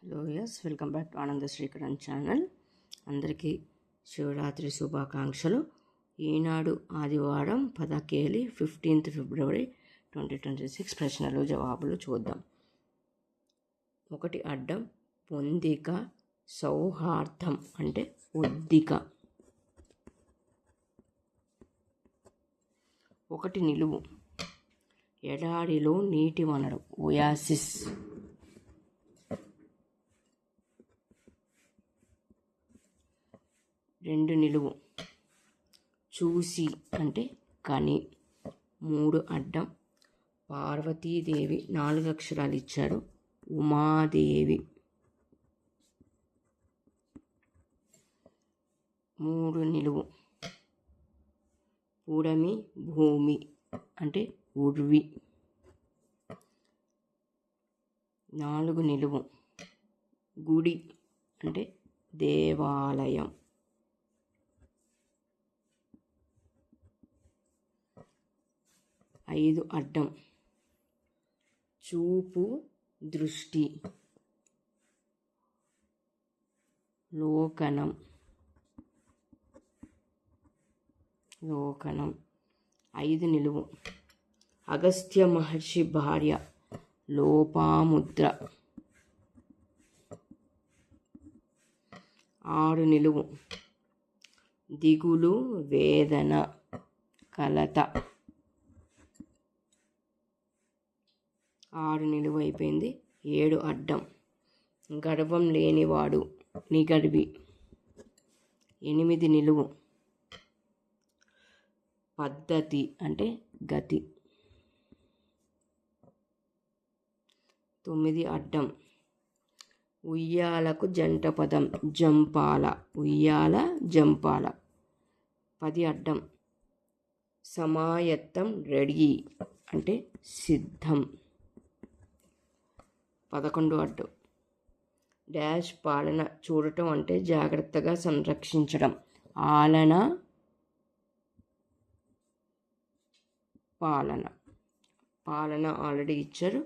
Hello yes welcome back to Ananda Srikaran channel. అందరికీ శివరాత్రి శుభాకాంక్షలు. ఈనాడు ఆదివారం పదకేలి 15th ఫిబ్రవరి 2026 ప్రశ్నలు జవాబులు చూద్దాం. ఒకటి అడ్డం పొందిక సౌహార్దం అంటే ఒద్దిక. ఒకటి నిలువు ఎడారిలో నీటి వనరు ఒయాసిస్. రెండు నిలువు చూసి అంటే కని. మూడు అడ్డం పార్వతీదేవి 4 అక్షరాలు ఇచ్చారు ఉమాదేవి. మూడు నిలువు పుడమి భూమి అంటే ఉర్వి. 4 నిలువు గుడి అంటే దేవాలయం. 5 అడ్డం చూపు దృష్టి లోకనం. 5 నిలువు అగస్త్య మహర్షి భార్య లోపాముద్ర. 6 నిలువు దిగులు వేదన కలత. 6 నిలువు అయిపోయింది. 7 అడ్డం గర్వం లేనివాడు నిగర్వి. 8 నిలువు పద్ధతి అంటే గతి. 9 అడ్డం ఉయ్యాలకు జంట పదం జంపాల ఉయ్యాల జంపాల. 10 అడ్డం సమాయత్తం రెడీ అంటే సిద్ధం. 11 అడ్డం డాష్ పాలన చూడటం అంటే జాగ్రత్తగా సంరక్షించడం ఆలన పాలన. పాలన ఆల్రెడీ ఇచ్చారు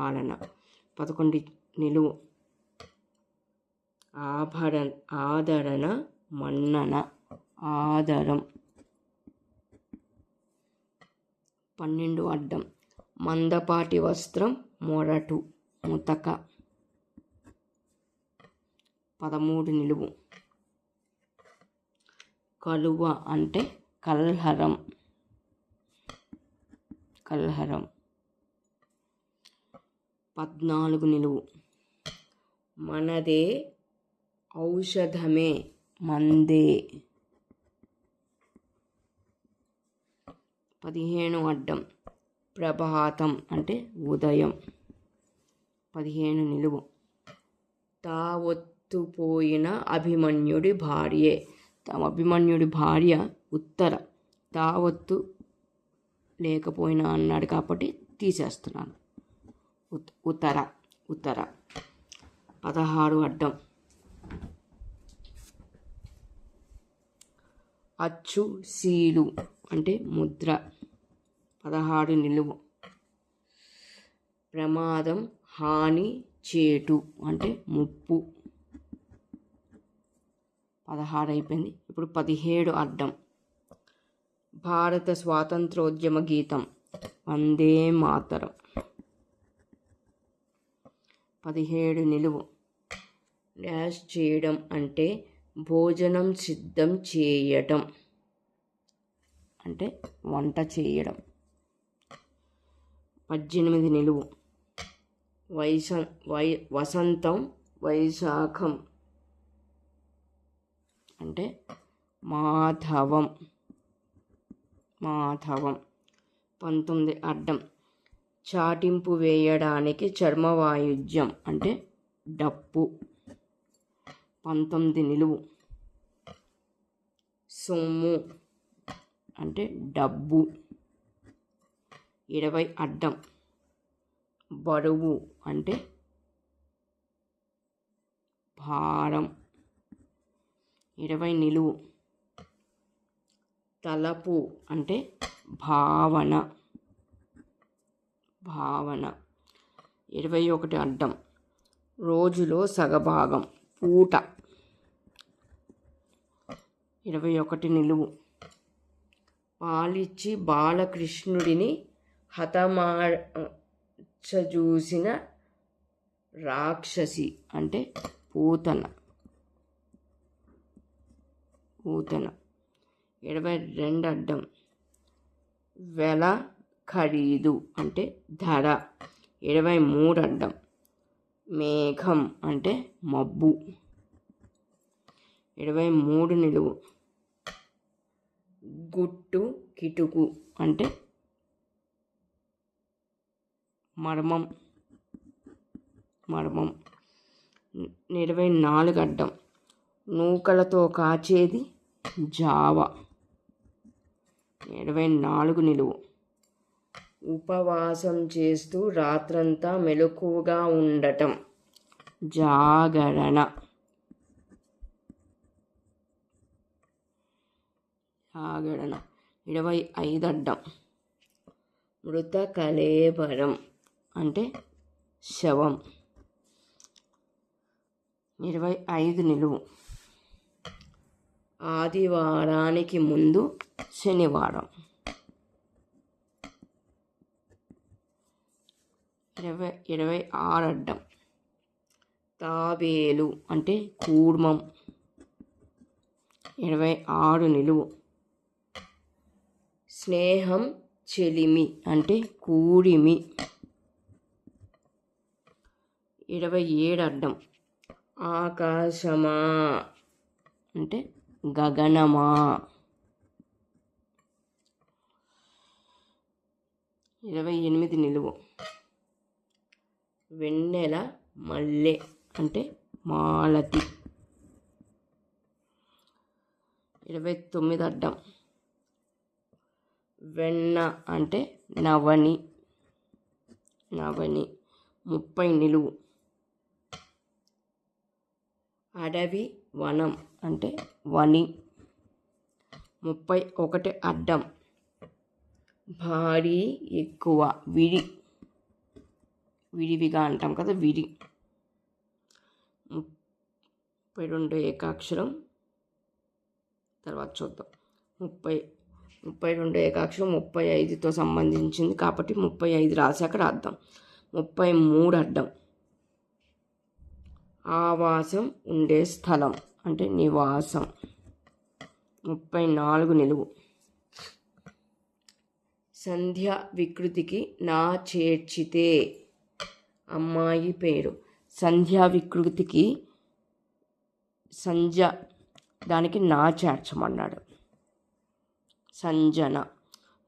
ఆలన. 11 నిలువు ఆదరణ మన్నన ఆదరం. 12 అడ్డం మందపాటి వస్త్రం మొరటు ముతక. 13 నిలువు కలువ అంటే కల్హరం. 14 నిలువు మనదే ఔషధమే మందే. 15 అడ్డం ప్రభాతం అంటే ఉదయం. 15 నిలువు తావొత్తుపోయిన అభిమన్యుడి భార్యే. అభిమన్యుడి భార్య ఉత్తర. తావొత్తు లేకపోయినా అన్నాడు కాబట్టి తీసేస్తున్నాను ఉత్తర. 16 అడ్డం అచ్చు సీలు అంటే ముద్ర. 16 నిలువు ప్రమాదం హాని చేటు అంటే ముప్పు. 16 అయిపోయింది. ఇప్పుడు 17 అడ్డం భారత స్వాతంత్రోద్యమ గీతం వందే మాతరం. 17 నిలువు డాష్ చేయడం అంటే భోజనం సిద్ధం చేయటం అంటే వంట చేయడం. 18 నిలువు వసంతం వైశాఖం అంటే మాధవం. 19 అడ్డం చాటింపు వేయడానికి చర్మవాయుద్యం అంటే డప్పు. 19 నిలువు సొమ్ము అంటే డబ్బు. 20 అడ్డం బరువు అంటే భారం. 20 నిలువు తలపు అంటే భావన. 21 అడ్డం రోజులో సగభాగం పూట. 21 నిలువు. పాలిచ్చి బాలకృష్ణుడిని హతమార్చజూసిన రాక్షసి అంటే పూతన. 22 అడ్డం. వెల ఖరీదు అంటే ధర. 23 అడ్డం. మేఘం అంటే మబ్బు. 23 నిలువు. గుట్టు కిటుకు అంటే మర్మం. 24 అడ్డం. నూకలతో కాచేది జావ. 24 నిలువు. ఉపవాసం చేస్తూ రాత్రంతా మెలకువగా ఉండటం జాగరణ. 25 అడ్డం. మృత కళేబరం అంటే శవం. 25 నిలువు. ఆదివారానికి ముందు శనివారం. 26 అడ్డం. తాబేలు అంటే కూర్మం. 26 నిలువు. స్నేహం చెలిమి అంటే కూడిమి. 27 అడ్డం. ఆకాశమా అంటే గగనమా. 28 నిలువు. వెన్నెల మల్లె అంటే మాలతి. 29 అడ్డం. వెన్న అంటే నవని. 30 నిలువు. అడవి వనం అంటే వని. 31 అడ్డం. భారీ ఎక్కువ విడివిగా అంటాం కదా విడి. 32 ఏకాక్షరం తర్వాత చూద్దాం. 32 ఏకాక్షరం 35తో సంబంధించింది కాబట్టి 35 రాశాక రాద్దాం. 33 అడ్డం. ఆవాసం ఉండే స్థలం అంటే నివాసం. 34 నిలువు. సంధ్య వికృతికి నా చేర్చితే అమ్మాయి పేరు. సంధ్యా వికృతికి సంజ దానికి నా చేర్చమన్నాడు. సంజన.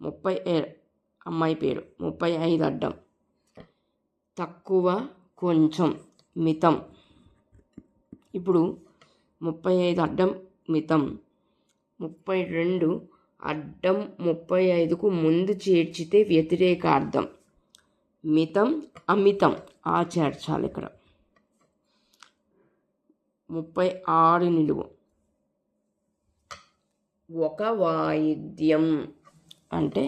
30 అమ్మాయి పేరు. 35 అడ్డం. తక్కువ కొంచెం మితం. ఇప్పుడు 35 అడ్డం మితం. 32 అడ్డం 35కు ముందు చేర్చితే వ్యతిరేకార్థం. మితం అమితం ఆ చేర్చాలి ఇక్కడ. 36 నిలువు. ఒక వాయిద్యం అంటే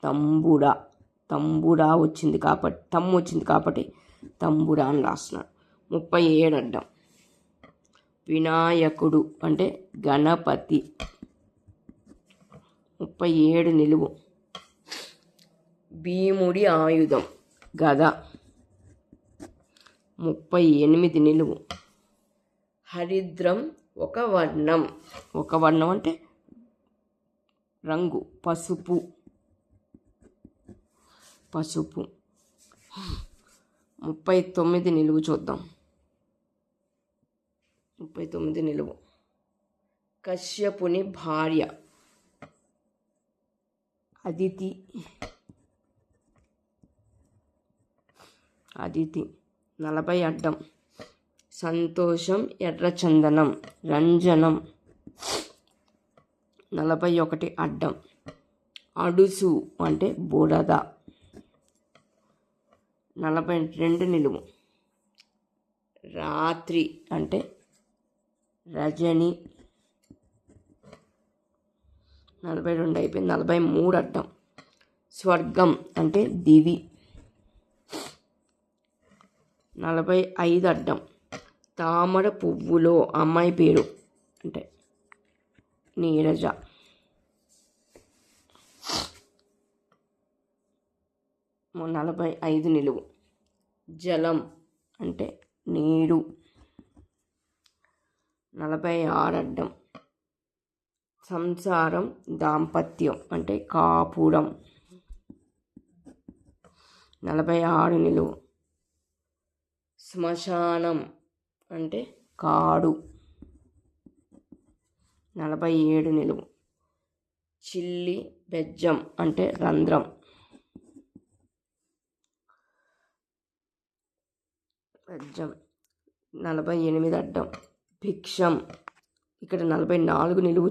తంబురా వచ్చింది కాబట్టి తంబురా అని రాస్తున్నాడు. 37 అడ్డం. వినాయకుడు అంటే గణపతి. 37 నిలువు. భీముడి ఆయుధం గద. 38 నిలువు. హరిద్రం ఒక వర్ణం అంటే రంగు పసుపు. 39 నిలువు చూద్దాం. 39 నిలువు. కశ్యపుని భార్య అదితి. 40 అడ్డం. సంతోషం ఎర్రచందనం రంజనం. 41 అడ్డం. అడుసు అంటే బురద. 42 నిలువు. రాత్రి అంటే రజని. 42 అయిపోయింది. 43 అడ్డం. స్వర్గం అంటే దివి. 45 అడ్డం. తామర పువ్వులో అమ్మాయి పేరు అంటే నీరజ. 45 నిలువు. జలం అంటే నీరు. 46 అడ్డం. సంసారం దాంపత్యం అంటే కాపురం. 46 నిలువు. శ్మశానం అంటే కాడు. 47 నిలువు. చిల్లి బెజ్జం అంటే రంధ్రం. బెజ్జం. 48 అడ్డం. భిక్షం ఇక్కడ 44 నిలువు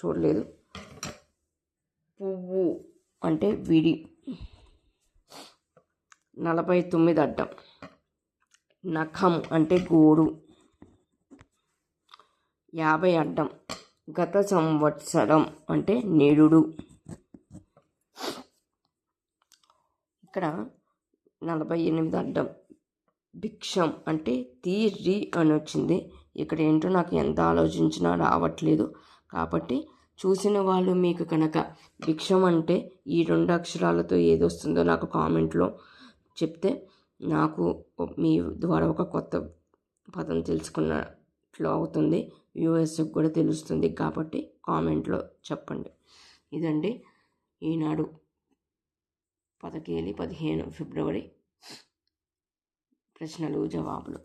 చూడలేదు. పువ్వు అంటే విడి. 49 అడ్డం. నఖం అంటే గోరు. 50 అడ్డం. గత సంవత్సరం అంటే నిరుడు. ఇక్కడ 48 అడ్డం. భిక్షం అంటే తీరి అని వచ్చింది. ఇక్కడ ఏంటో నాకు ఎంత ఆలోచించినా రావట్లేదు. కాబట్టి చూసిన వాళ్ళు మీకు కనుక భిక్షం అంటే ఈ 2 అక్షరాలతో ఏది వస్తుందో నాకు కామెంట్లో చెప్తే నాకు మీ ద్వారా ఒక కొత్త పదం తెలుసుకున్నట్లు అవుతుంది. వ్యూవర్స్కి కూడా తెలుస్తుంది. కాబట్టి కామెంట్లో చెప్పండి. ఇదండి ఈనాడు 15 ఫిబ్రవరి ప్రశ్నలు జవాబులు.